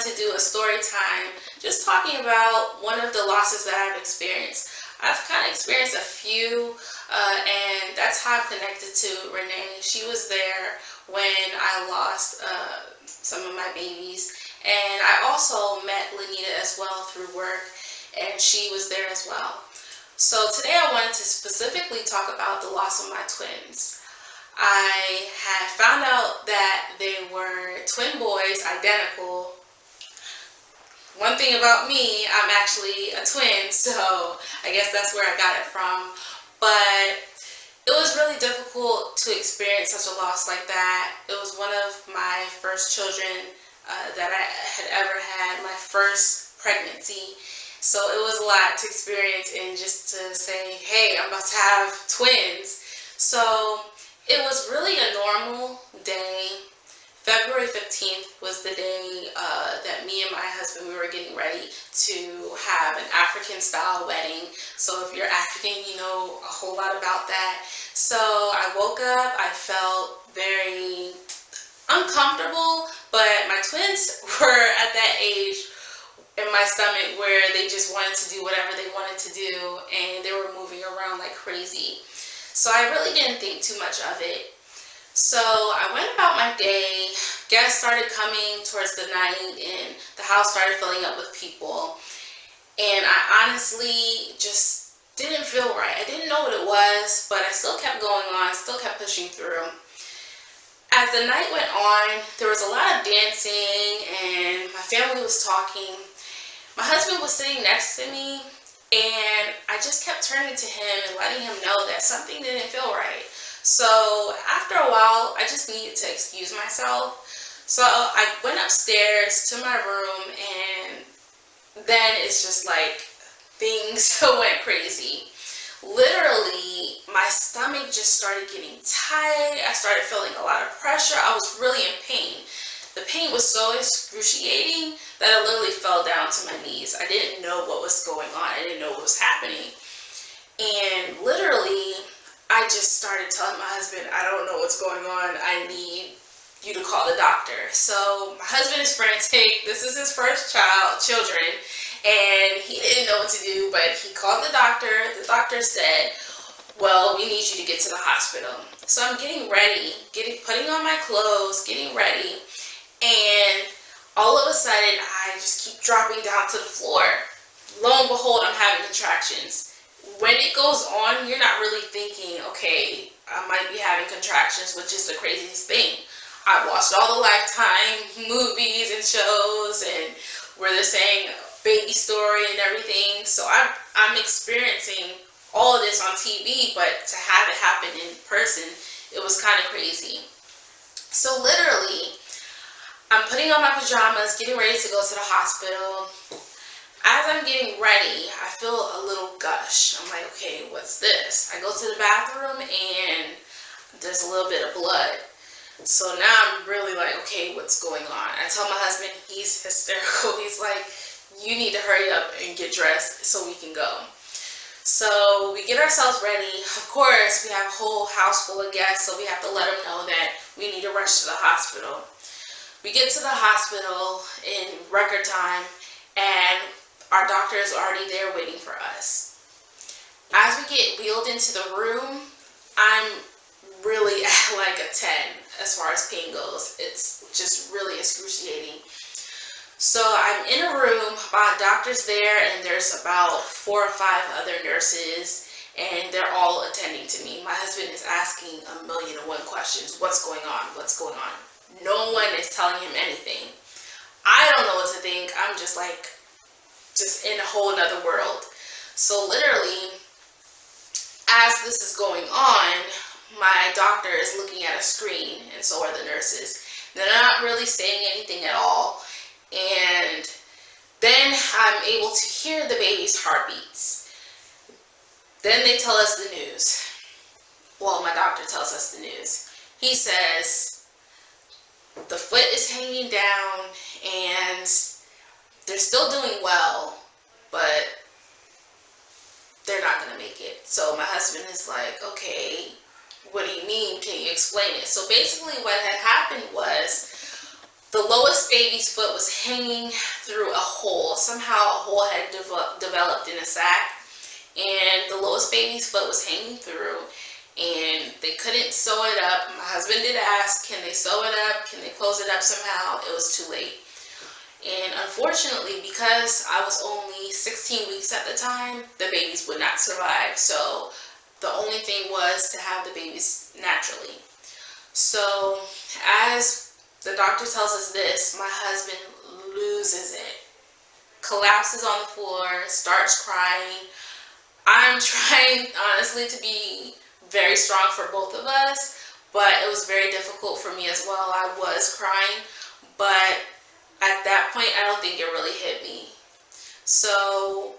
wanted to do a story time just talking about one of the losses that I've experienced. I've kind of experienced a few, and that's how I'm connected to Renee. She was there when I lost some of my babies, and I also met Lanita as well through work, and she was there as well. So today I wanted to specifically talk about the loss of my twins. I had found out that they were twin boys, identical. One thing about me, I'm actually a twin, so I guess that's where I got it from. But it was really difficult to experience such a loss like that. It was one of my first children that I had ever had, my first pregnancy. So it was a lot to experience, and just to say, hey, I'm about to have twins. So it was really a normal day. February 15th was the day that me and my husband, we were getting ready to have an African style wedding. So if you're African, you know a whole lot about that. So I woke up, I felt very uncomfortable, but my twins were at that age in my stomach where they just wanted to do whatever they wanted to do, and they were moving around like crazy. So I really didn't think too much of it. So I went about my day. Guests started coming towards the night, and the house started filling up with people. And I honestly just didn't feel right. I didn't know what it was, but I still kept going on, still kept pushing through. As the night went on, there was a lot of dancing, and my family was talking. My husband was sitting next to me, and I just kept turning to him and letting him know that something didn't feel right. So after a while, I just needed to excuse myself. So I went upstairs to my room, and then it's just like things went crazy. Literally, my stomach just started getting tight. I started feeling a lot of pressure. I was really in pain. The pain was so excruciating that I literally fell down to my knees. I didn't know what was going on. I didn't know what was happening. And literally, I just started telling my husband, I don't know what's going on. I need you to call the doctor. So my husband is frantic. This is his first children, and he didn't know what to do, but he called the doctor. The doctor said, well, we need you to get to the hospital. So I'm getting ready, putting on my clothes, getting ready, and all of a sudden, I just keep dropping down to the floor. Lo and behold, I'm having contractions. When it goes on, you're not really thinking, okay, I might be having contractions, which is the craziest thing. I watched all the Lifetime movies and shows, and where they're saying baby story and everything. So I'm experiencing all of this on TV, but to have it happen in person, it was kind of crazy. So literally, I'm putting on my pajamas, getting ready to go to the hospital. As I'm getting ready, I feel a little gush. I'm like, okay, what's this? I go to the bathroom, and there's a little bit of blood. So now I'm really like, okay, what's going on? I tell my husband, he's hysterical. He's like, you need to hurry up and get dressed so we can go. So we get ourselves ready. Of course, we have a whole house full of guests, so we have to let them know that we need to rush to the hospital. We get to the hospital in record time, and our doctor is already there waiting for us. As we get wheeled into the room, I'm really at like a 10 as far as pain goes. It's just really excruciating. So I'm in a room, my doctor's there, and there's about 4 or 5 other nurses, and they're all attending to me. My husband is asking a million and one questions. What's going on? What's going on? No one is telling him anything. I don't know what to think. I'm just like, just in a whole nother world. So literally, as this is going on, my doctor is looking at a screen, and so are the nurses. They're not really saying anything at all. And then I'm able to hear the baby's heartbeats. Then they tell us the news. Well, my doctor tells us the news. He says, the foot is hanging down, and they're still doing well, but they're not going to make it. So my husband is like, okay, what do you mean? Can you explain it? So basically what had happened was The lowest baby's foot was hanging through a hole. Somehow a hole had developed in a sac, and the lowest baby's foot was hanging through, and they couldn't sew it up. My husband did ask, can they sew it up? Can they close it up somehow? It was too late. And unfortunately, because I was only 16 weeks at the time, the babies would not survive. So the only thing was to have the babies naturally. So as the doctor tells us this, my husband loses it, collapses on the floor, starts crying. I'm trying, honestly, to be very strong for both of us, but it was very difficult for me as well. I was crying, but at that point, I don't think it really hit me. So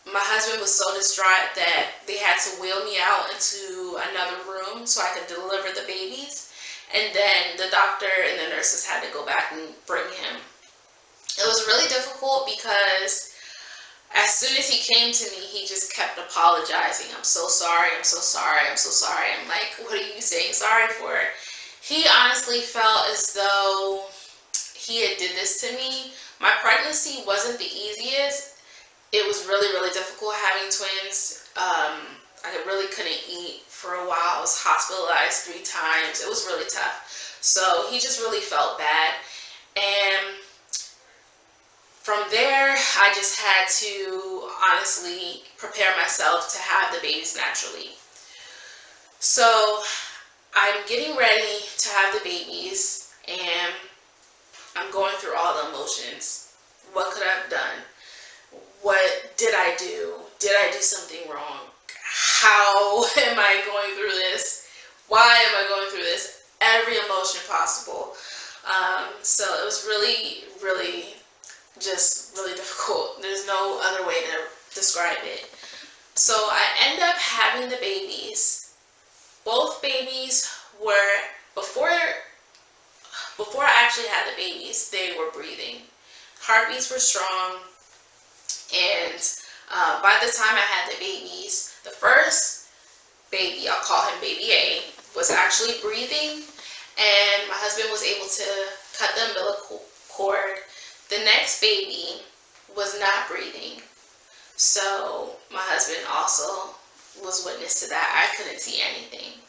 my husband was so distraught that they had to wheel me out into another room so I could deliver the babies. And then the doctor and the nurses had to go back and bring him. It was really difficult because as soon as he came to me, he just kept apologizing. I'm so sorry, I'm so sorry, I'm so sorry. I'm like, what are you saying sorry for? He honestly felt as though he had did this to me. My pregnancy wasn't the easiest. It was really, really difficult having twins. I really couldn't eat for a while. I was hospitalized 3 times. It was really tough. So he just really felt bad. And from there, I just had to honestly prepare myself to have the babies naturally. So I'm getting ready to have the babies, and I'm going through all the emotions. What could I have done? What did I do? Did I do something wrong? How am I going through this? Why am I going through this? Every emotion possible. So it was really, really, just really difficult. There's no other way to describe it. So I end up having the babies. Both babies were, before I actually had the babies, they were breathing. Heartbeats were strong. And by the time I had the babies, the first baby, I'll call him baby A, was actually breathing, and my husband was able to cut the umbilical cord. The next baby was not breathing, so my husband also was witness to that. I couldn't see anything.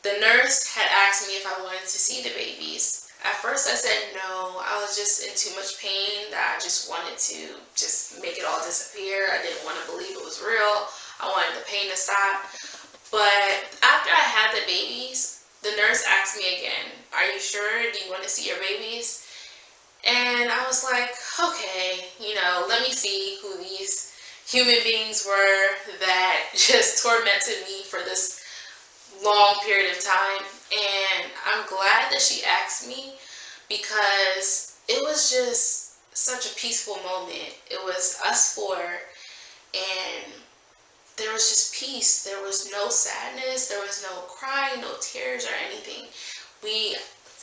The nurse had asked me if I wanted to see the babies. At first I said no. I was just in too much pain that I just wanted to just make it all disappear. I didn't want to believe it was real. I wanted the pain to stop. But after I had the babies, the nurse asked me again, are you sure? Do you want to see your babies? And I was like, okay, let me see who these human beings were that just tormented me for this long period of time. And I'm glad that she asked me, because it was just such a peaceful moment. It was us 4, and there was just peace. There was no sadness, there was no crying, no tears or anything. We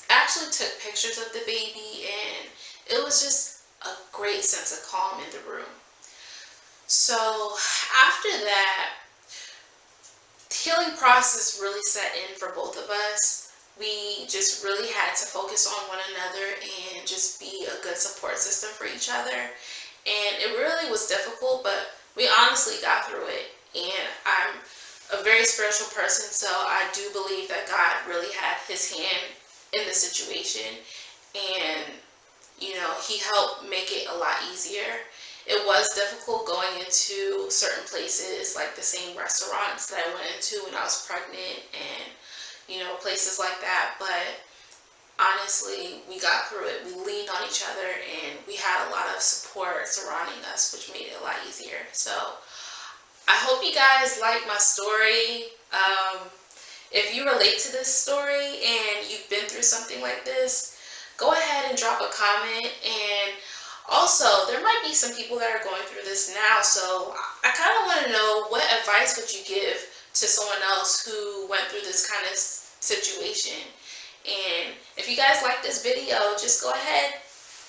actually took pictures of the baby, and it was just a great sense of calm in the room. So after that, healing process really set in for both of us. We just really had to focus on one another and just be a good support system for each other. And it really was difficult, but we honestly got through it. And I'm a very spiritual person, so I do believe that God really had his hand in the situation. And, he helped make it a lot easier. It was difficult going into certain places, like the same restaurants that I went into when I was pregnant, and places like that. But honestly, we got through it. We leaned on each other, and we had a lot of support surrounding us, which made it a lot easier. So I hope you guys like my story. If you relate to this story and you've been through something like this, go ahead and drop a comment. And also, there might be some people that are going through this now, so I kind of want to know, what advice would you give to someone else who went through this kind of situation? And if you guys like this video, just go ahead,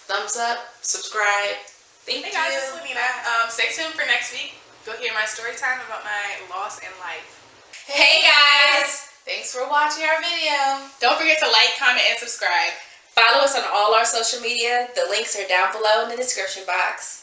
thumbs up, subscribe. Thank you. Hey guys, it's Lenina. Stay tuned for next week. Go hear my story time about my loss in life. Hey guys, thanks for watching our video. Don't forget to like, comment, and subscribe. Follow us on all our social media. The links are down below in the description box.